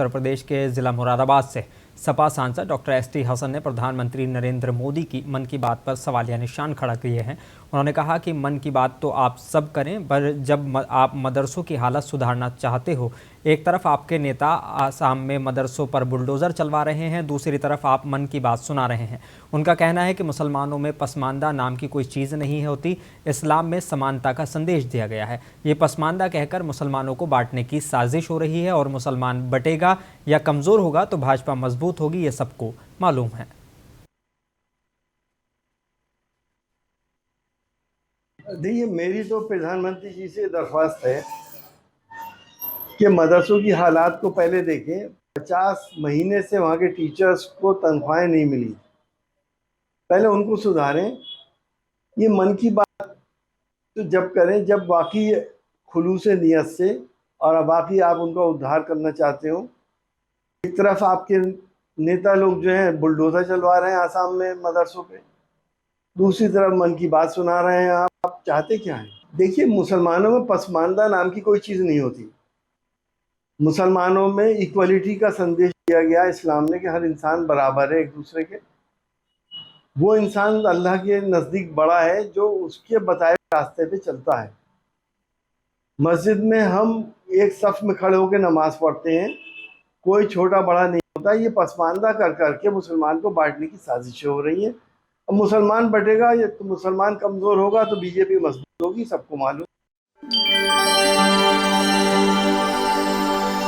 उत्तर प्रदेश के ज़िला मुरादाबाद से सपा सांसद डॉक्टर एसटी हसन ने प्रधानमंत्री नरेंद्र मोदी की मन की बात पर सवालिया निशान खड़ा किए हैं। उन्होंने कहा कि मन की बात तो आप सब करें, पर जब आप मदरसों की हालत सुधारना चाहते हो, एक तरफ आपके नेता आसाम में मदरसों पर बुलडोज़र चलवा रहे हैं, दूसरी तरफ आप मन की बात सुना रहे हैं। उनका कहना है कि मुसलमानों में पसमानदा नाम की कोई चीज़ नहीं होती, इस्लाम में समानता का संदेश दिया गया है। ये पसमानदा कहकर मुसलमानों को बांटने की साजिश हो रही है और मुसलमान बटेगा या कमज़ोर होगा तो भाजपा मजबूत होगी, ये सबको मालूम है। देखिए, मेरी तो प्रधानमंत्री जी से दरख्वास्त है कि मदरसों की हालात को पहले देखें। 50 महीने से वहाँ के टीचर्स को तनख्वाहें नहीं मिली, पहले उनको सुधारें। ये मन की बात तो जब करें जब वाकई खुलूस नियत से और वाकई आप उनका उद्धार करना चाहते हो। एक तरफ आपके नेता लोग जो हैं बुलडोज़र चलवा रहे हैं आसाम में मदरसों पे, दूसरी तरफ मन की बात सुना रहे हैं। आप चाहते क्या हैं? देखिए, मुसलमानों में पसमानदा नाम की कोई चीज़ नहीं होती। मुसलमानों में इक्वलिटी का संदेश दिया गया इस्लाम ने कि हर इंसान बराबर है एक दूसरे के। वो इंसान अल्लाह के नज़दीक बड़ा है जो उसके बताए रास्ते पे चलता है। मस्जिद में हम एक सफ में खड़े होकर नमाज पढ़ते हैं, कोई छोटा बड़ा नहीं होता। ये पसमानदा कर करके मुसलमान को बांटने की साजिशें हो रही हैं। अब मुसलमान बटेगा या तो मुसलमान कमज़ोर होगा तो बीजेपी मजबूत होगी, सबको मालूम।